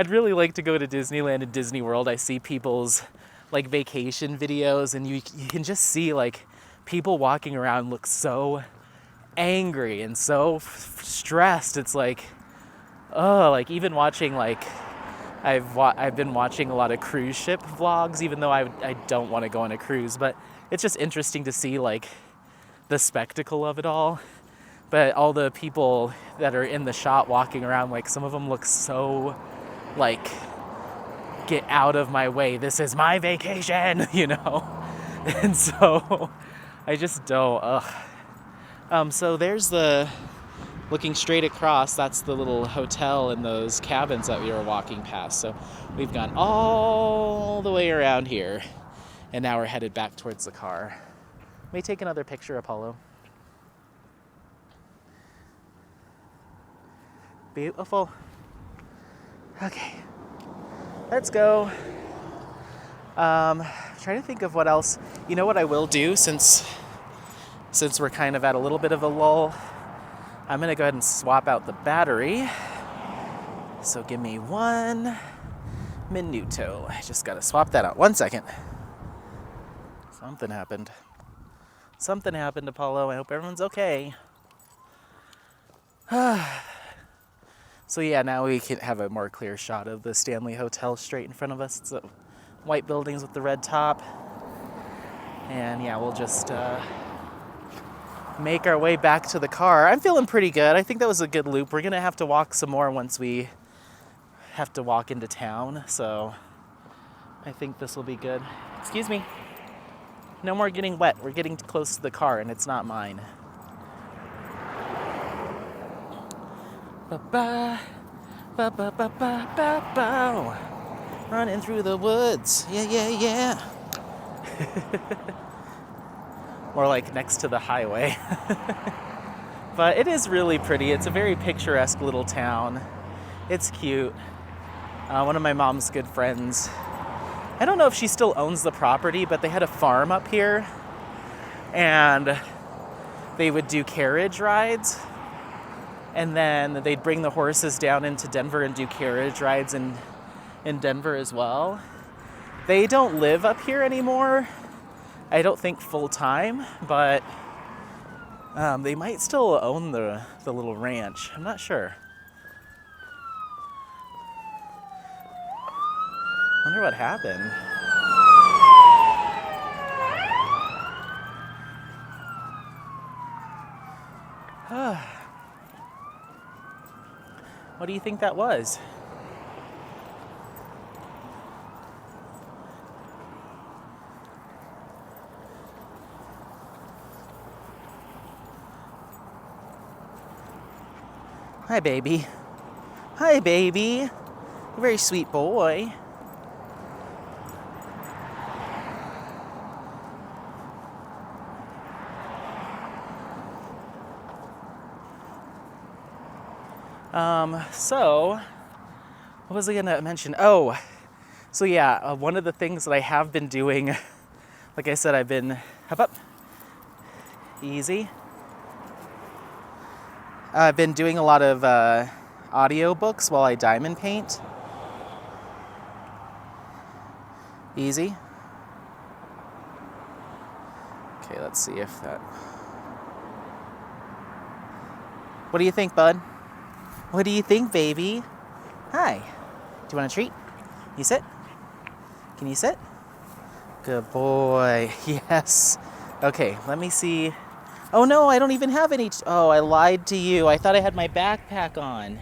really like to go to Disneyland and Disney World, I see people's like vacation videos, and you can just see like people walking around look so angry and so stressed. It's like, oh, like even watching, like, I've been watching a lot of cruise ship vlogs, even though I don't want to go on a cruise, but it's just interesting to see like the spectacle of it all. But all the people that are in the shot walking around, like, some of them look so like, get out of my way, this is my vacation, you know? And so I just don't, so there's looking straight across, that's the little hotel and those cabins that we were walking past. So we've gone all the way around here, and now we're headed back towards the car. Let me take another picture, Apollo. Beautiful. Okay, let's go. Trying to think of what else. You know what I will do, since we're kind of at a little bit of a lull, I'm gonna go ahead and swap out the battery. So give me 1 minuto. I just gotta swap that out. 1 second. Something happened, Apollo. I hope everyone's okay. So yeah, now we can have a more clear shot of the Stanley Hotel straight in front of us. It's the white buildings with the red top. And yeah, we'll just make our way back to the car. I'm feeling pretty good. I think that was a good loop. We're gonna have to walk some more once we have to walk into town. So I think this will be good. Excuse me. No more getting wet. We're getting close to the car, and it's not mine. Ba-ba, ba-ba-ba-ba-ba-ba. Running through the woods. Yeah, yeah, yeah. More like next to the highway. But it is really pretty. It's a very picturesque little town. It's cute. One of my mom's good friends, I don't know if she still owns the property, but they had a farm up here, and they would do carriage rides. And then they'd bring the horses down into Denver and do carriage rides in Denver as well. They don't live up here anymore, I don't think full time, but they might still own the little ranch. I'm not sure. Wonder what happened. What do you think that was? Hi, baby. Hi, baby. You're a very sweet boy. So, what was I gonna mention? Oh, so yeah, one of the things that I have been doing, like I said, hop up, easy. I've been doing a lot of audio books while I diamond paint. Easy. Okay, let's see if that... What do you think, bud? What do you think, baby? Hi. Do you want a treat? You sit? Can you sit? Good boy. Yes. Okay, let me see. Oh no, I don't even have any. Oh, I lied to you. I thought I had my backpack on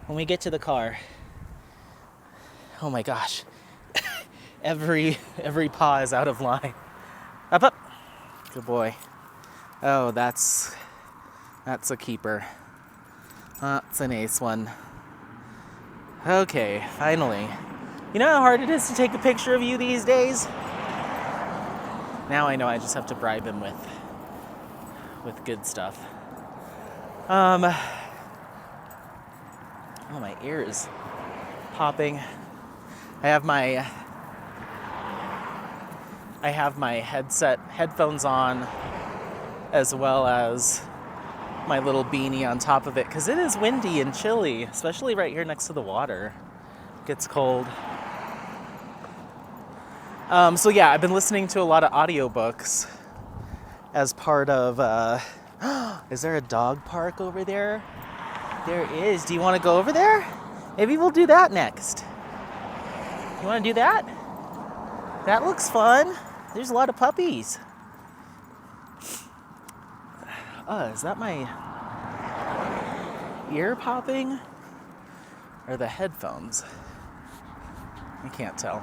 when we get to the car. Oh my gosh. Every paw is out of line. Up, up. Good boy. Oh, that's a keeper. That's an ace one. Okay, finally. You know how hard it is to take a picture of you these days? Now I know I just have to bribe him with good stuff. Oh, my ears popping. I have my headphones on, as well as my little beanie on top of it, because it is windy and chilly, especially right here next to the water. It gets cold. So yeah, I've been listening to a lot of audiobooks as part of, is there a dog park over there? There is. Do you want to go over there? Maybe we'll do that next. You want to do that? That looks fun. There's a lot of puppies. Is that my ear popping? Or the headphones? I can't tell.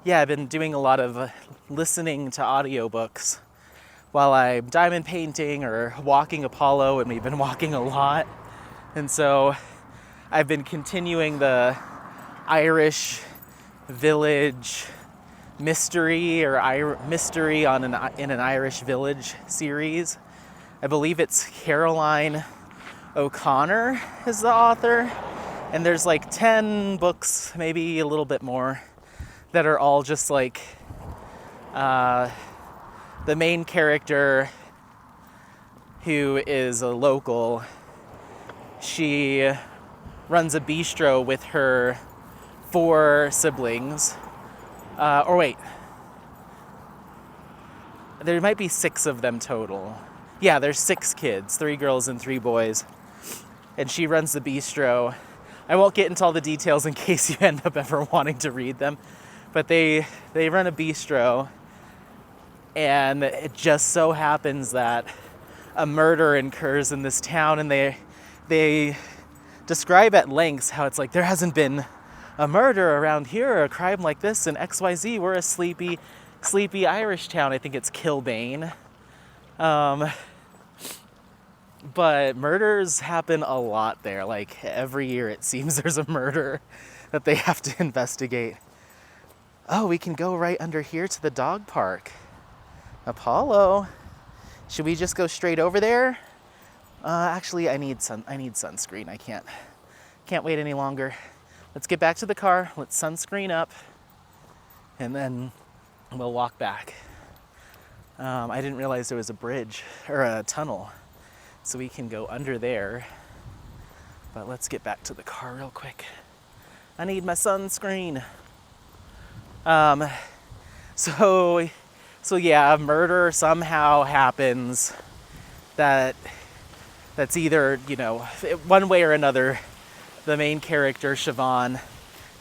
Yeah, I've been doing a lot of listening to audiobooks while I'm diamond painting or walking Apollo, and we've been walking a lot. And so I've been continuing the Irish village mystery or mystery in an Irish village series. I believe it's Caroline O'Connor is the author, and there's like 10 books, maybe a little bit more, that are all just like the main character, who is a local, she runs a bistro with her 4 siblings. Or wait, there might be 6 of them total. Yeah, there's 6 kids, 3 girls and 3 boys. And she runs the bistro. I won't get into all the details in case you end up ever wanting to read them. But they run a bistro, and it just so happens that a murder occurs in this town, and they describe at length how it's like, there hasn't been a murder around here or a crime like this in XYZ. We're a sleepy Irish town. I think it's Kilbane. But murders happen a lot there. Like every year it seems there's a murder that they have to investigate. Oh, we can go right under here to the dog park. Apollo. Should we just go straight over there? Actually, I need sunscreen. I can't wait any longer. Let's get back to the car. Let's sunscreen up, and then we'll walk back. I didn't realize there was a bridge or a tunnel, so we can go under there. But let's get back to the car real quick. I need my sunscreen. So yeah, murder somehow happens that's either, one way or another. The main character, Siobhan,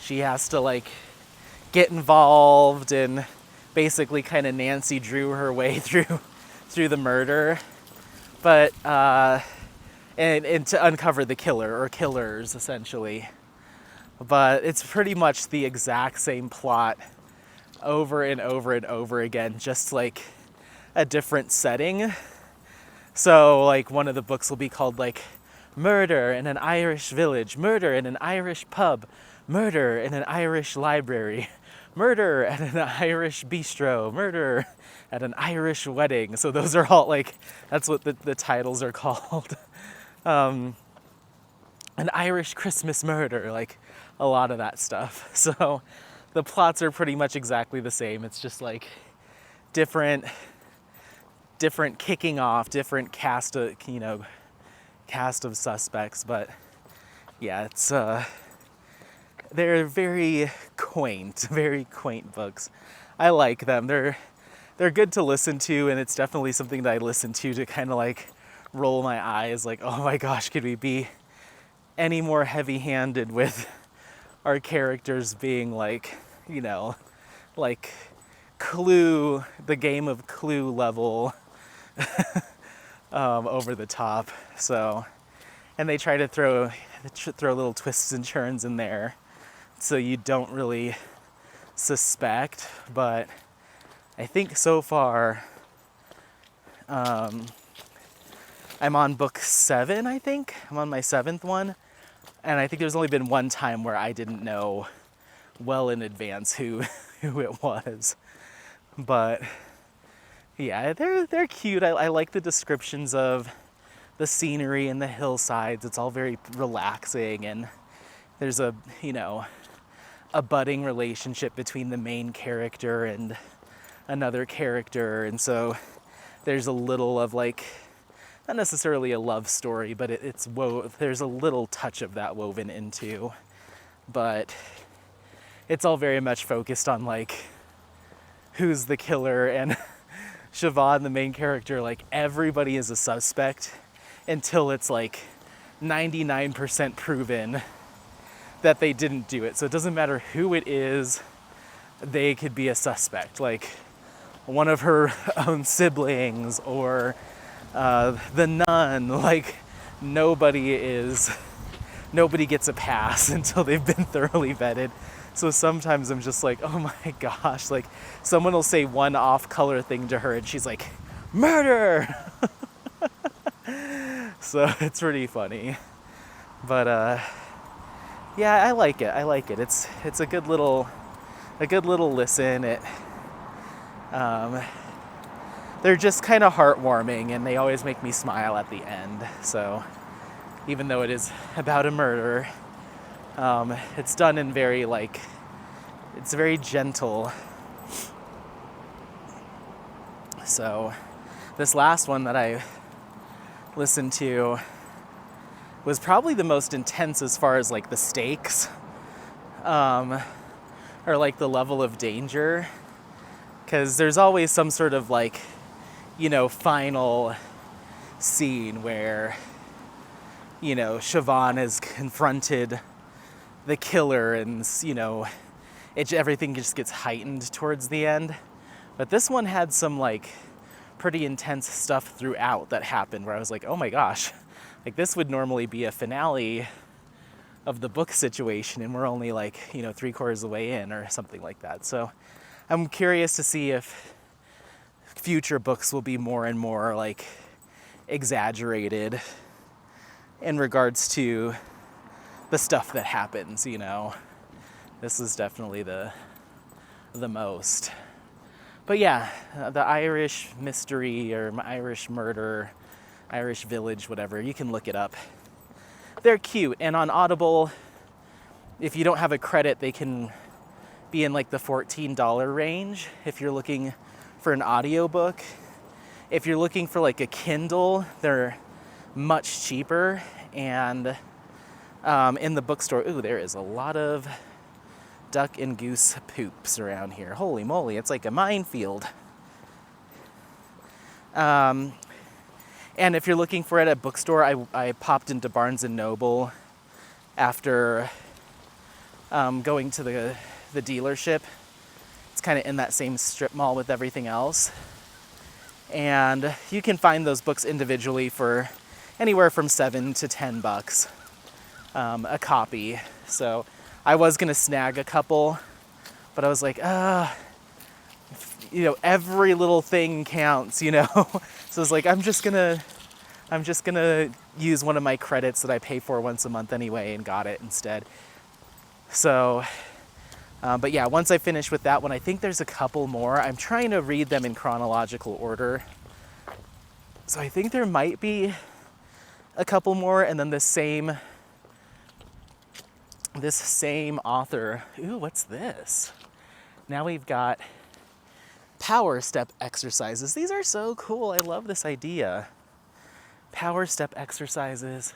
she has to like get involved and basically kind of Nancy Drew her way through the murder, but and to uncover the killer or killers essentially. But it's pretty much the exact same plot over and over and over again, just like a different setting. So like one of the books will be called like Murder in an Irish Village, Murder in an Irish Pub, Murder in an Irish Library, Murder at an Irish Bistro, Murder at an Irish Wedding. So those are all like, that's what the titles are called. An Irish Christmas Murder, like a lot of that stuff. So the plots are pretty much exactly the same. It's just like different kicking off, different cast of suspects, but yeah, it's they're very quaint books. I like them. They're good to listen to, and it's definitely something that I listen to kind of like roll my eyes, like, oh my gosh, could we be any more heavy-handed with our characters being like, you know, like Clue, the game of Clue level over the top. So, and they try to throw little twists and turns in there so you don't really suspect. But I think so far, I'm on book 7, I think. I'm on my 7th one. And I think there's only been one time where I didn't know well in advance who it was. But yeah, they're cute. I like the descriptions of the scenery and the hillsides. It's all very relaxing, and there's a, you know, a budding relationship between the main character and another character, and so there's a little of like, not necessarily a love story, but there's a little touch of that woven into, but it's all very much focused on like who's the killer, and Siobhan, the main character, like everybody is a suspect until it's like 99% proven that they didn't do it. So it doesn't matter who it is, they could be a suspect. Like one of her own siblings or the nun, like nobody gets a pass until they've been thoroughly vetted. So sometimes I'm just like, oh my gosh, like someone will say one off-color thing to her and she's like, murder! So it's pretty funny. But yeah, I like it. It's a good little listen. They're just kind of heartwarming, and they always make me smile at the end. So even though it is about a murder, it's done in very it's very gentle. So this last one that I listened to was probably the most intense as far as like the stakes, or like the level of danger, because there's always some sort of like, you know, final scene where, you know, Siobhan has confronted the killer, and, you know, everything just gets heightened towards the end. But this one had some like pretty intense stuff throughout that happened where I was like, oh my gosh, like this would normally be a finale of the book situation, and we're only like, you know, 3/4 of the way in or something like that. So I'm curious to see if future books will be more and more like exaggerated in regards to the stuff that happens, you know. This is definitely the most. But yeah, the Irish mystery or Irish murder, Irish village, whatever, you can look it up. They're cute, and on Audible, if you don't have a credit, they can be in like the $14 range if you're looking for an audiobook. If you're looking for like a Kindle, they're much cheaper. And in the bookstore, ooh, there is a lot of duck and goose poops around here. Holy moly, it's like a minefield. And if you're looking for it at a bookstore, I popped into Barnes & Noble after going to the dealership. It's kind of in that same strip mall with everything else. And you can find those books individually for anywhere from $7 to $10 a copy. So I was gonna snag a couple, but I was like, you know, every little thing counts, you know. So I was like, I'm just gonna use one of my credits that I pay for once a month anyway, and got it instead. So, but yeah, once I finish with that one, I think there's a couple more. I'm trying to read them in chronological order. So I think there might be a couple more, and then this same author. Ooh, what's this? Now we've got power step exercises. These are so cool. I love this idea. Power step exercises,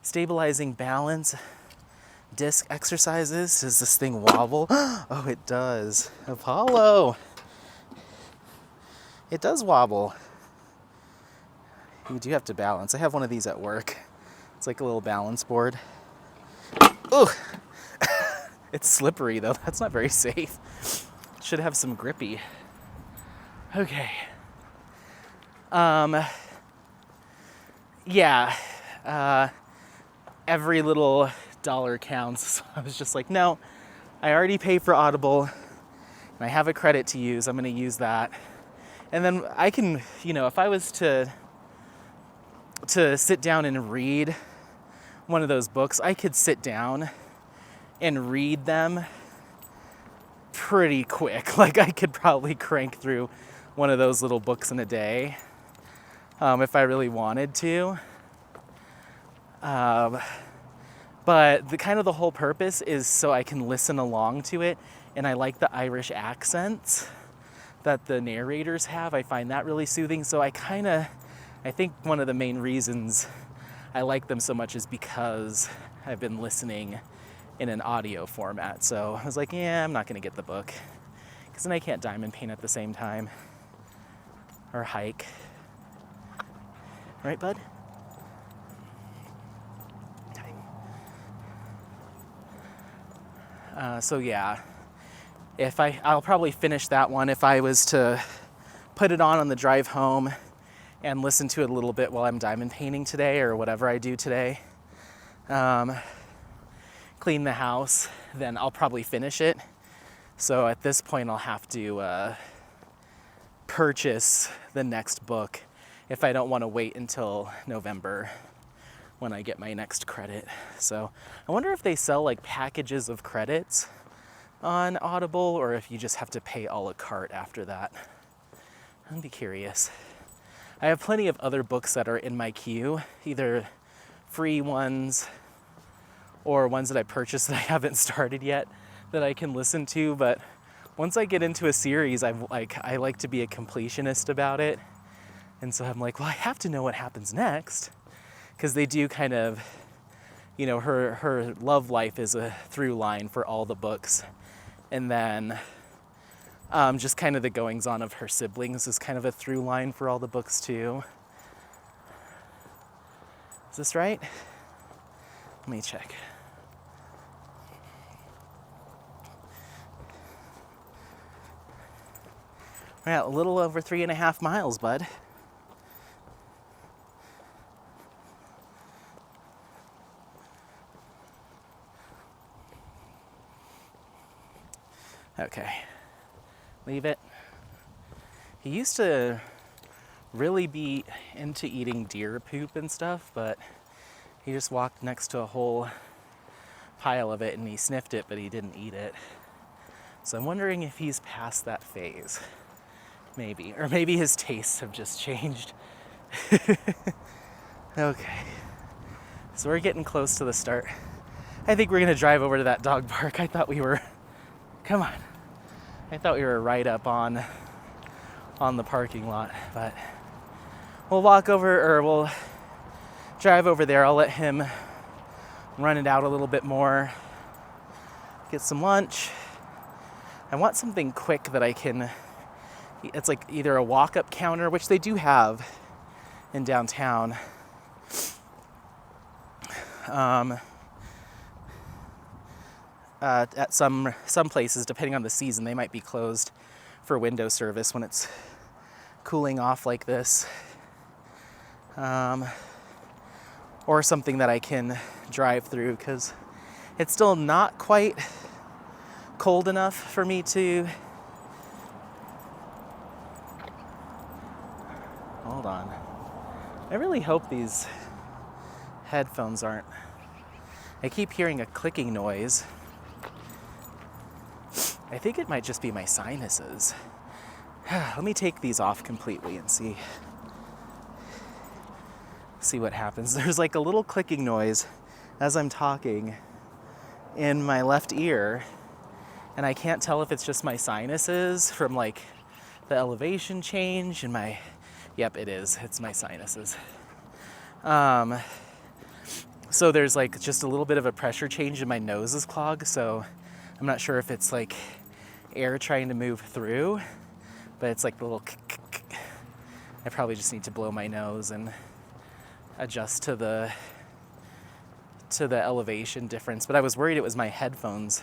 stabilizing balance, disc exercises. Does this thing wobble? Oh, it does. Apollo. It does wobble. You do have to balance. I have one of these at work. It's like a little balance board. Ugh. It's slippery though. That's not very safe. Should have some grippy. Okay. Yeah. Every little dollar counts. So I was just like, no, I already pay for Audible and I have a credit to use. I'm going to use that. And then I can, if I was to sit down and read one of those books, I could sit down and read them pretty quick. Like I could probably crank through one of those little books in a day if I really wanted to. But the whole purpose is so I can listen along to it, and I like the Irish accents that the narrators have. I find that really soothing. So I think one of the main reasons I like them so much is because I've been listening in an audio format. So I was like, yeah, I'm not going to get the book, because then I can't diamond paint at the same time or hike. Right, bud? So yeah, I'll probably finish that one if I was to put it on the drive home and listen to it a little bit while I'm diamond painting today or whatever I do today. Clean the house, then I'll probably finish it. So at this point I'll have to purchase the next book if I don't want to wait until November when I get my next credit. So I wonder if they sell like packages of credits on Audible, or if you just have to pay a la carte after that. I'd be curious. I have plenty of other books that are in my queue, either free ones or ones that I purchased that I haven't started yet that I can listen to. But once I get into a series, I like to be a completionist about it. And so I'm like, well, I have to know what happens next, because they do kind of, her love life is a through line for all the books. And then just kind of the goings on of her siblings is kind of a through line for all the books too. Is this right? Let me check. We're at a little over 3.5 miles, bud. Okay, leave it. He used to really be into eating deer poop and stuff, but he just walked next to a whole pile of it and he sniffed it, but he didn't eat it. So I'm wondering if he's past that phase. Maybe. Or maybe his tastes have just changed. Okay. So we're getting close to the start. I think we're going to drive over to that dog park. Come on. I thought we were right up on the parking lot, but we'll drive over there. I'll let him run it out a little bit more, get some lunch. I want something quick that I can, it's like either a walk-up counter, which they do have in downtown. At some places, depending on the season, they might be closed for window service when it's cooling off like this. Or something that I can drive through, because it's still not quite cold enough for me to... Hold on. I really hope these headphones aren't... I keep hearing a clicking noise. I think it might just be my sinuses. Let me take these off completely and see what happens. There's like a little clicking noise as I'm talking in my left ear, and I can't tell if it's just my sinuses from like the elevation change and my... Yep, it is. It's my sinuses. So there's like just a little bit of a pressure change and my nose is clogged, so I'm not sure if it's like air trying to move through, but it's like the little... I probably just need to blow my nose and adjust to to the elevation difference, but I was worried it was my headphones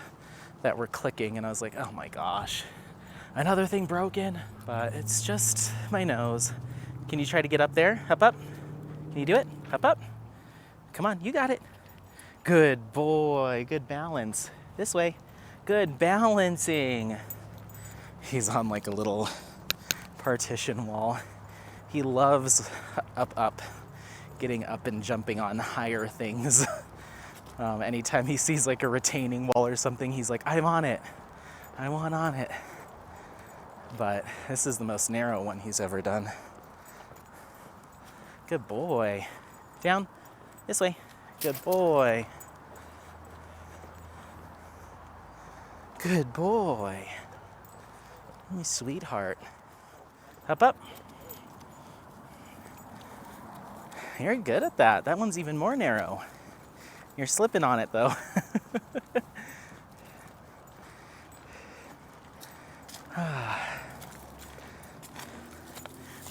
that were clicking, and I was like, oh my gosh, another thing broken. But it's just my nose. Can you try to get up there? Up, up. Can you do it? Up, up. Come on, you got it. Good boy, good balance. This way. Good balancing. He's on like a little partition wall. He loves up, up, getting up and jumping on higher things. Anytime he sees like a retaining wall or something, he's like, I'm on it. I want on it. But this is the most narrow one he's ever done. Good boy. Down. This way. Good boy. Good boy. You sweetheart. Up, up. You're good at that. That one's even more narrow. You're slipping on it though.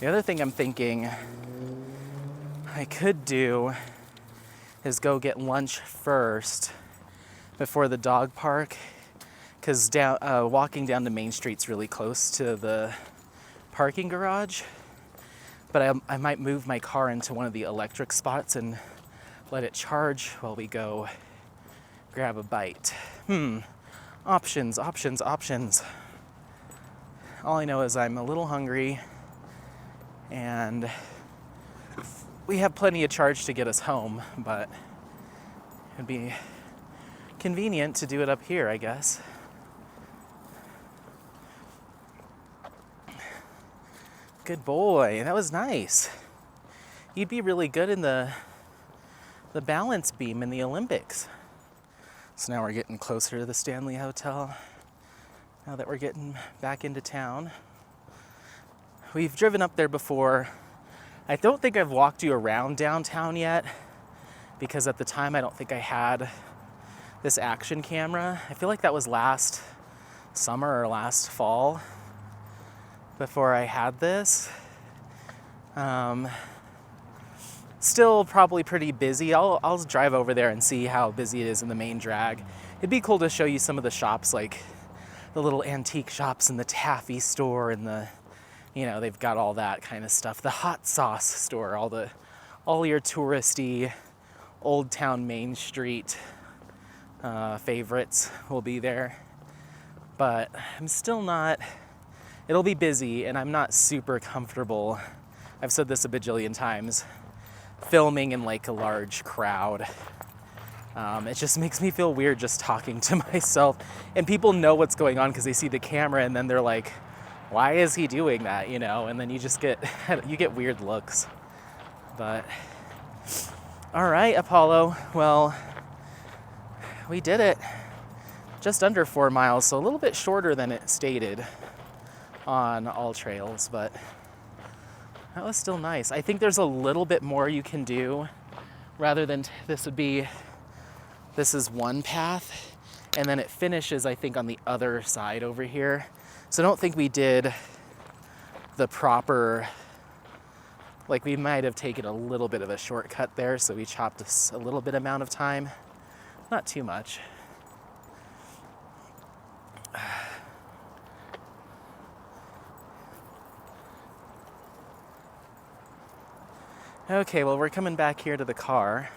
The other thing I'm thinking I could do is go get lunch first before the dog park, because walking down to Main Street's really close to the parking garage. But I might move my car into one of the electric spots and let it charge while we go grab a bite. Options, options, options. All I know is I'm a little hungry, and we have plenty of charge to get us home, but it'd be convenient to do it up here, I guess. Good boy, that was nice. You'd be really good in the balance beam in the Olympics. So now we're getting closer to the Stanley Hotel, now that we're getting back into town. We've driven up there before. I don't think I've walked you around downtown yet, because at the time I don't think I had this action camera. I feel like that was last summer or last fall before I had this. Still probably pretty busy. I'll drive over there and see how busy it is in the main drag. It'd be cool to show you some of the shops, like the little antique shops and the taffy store and the, they've got all that kind of stuff. The hot sauce store, all your touristy Old Town Main Street favorites will be there. But I'm still not, it'll be busy, and I'm not super comfortable. I've said this a bajillion times, filming in like a large crowd. It just makes me feel weird just talking to myself, and people know what's going on because they see the camera, and then they're like, why is he doing that, and then you just get weird looks. But all right, Apollo, well, we did it. Just under 4 miles, so a little bit shorter than it stated on all trails, but that was still nice. I think there's a little bit more you can do rather than this is one path, and then it finishes, I think, on the other side over here. So I don't think we did the proper, like we might have taken a little bit of a shortcut there, so we chopped a little bit amount of time. Not too much. Okay, well, we're coming back here to the car.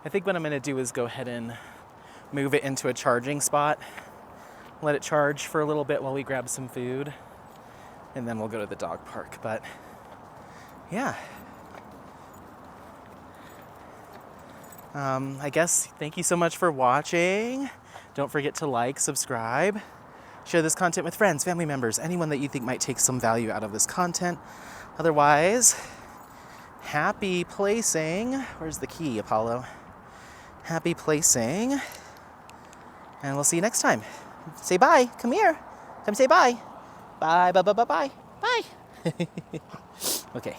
I think what I'm gonna do is go ahead and move it into a charging spot, let it charge for a little bit while we grab some food, and then we'll go to the dog park. But yeah. I guess thank you so much for watching. Don't forget to like, subscribe, share this content with friends, family members, anyone that you think might take some value out of this content. Otherwise, happy placing. Where's the key, Apollo? Happy placing. And we'll see you next time. Say bye. Come here. Come say bye. Bye, bye, bye, bye, bye. Bye. Okay.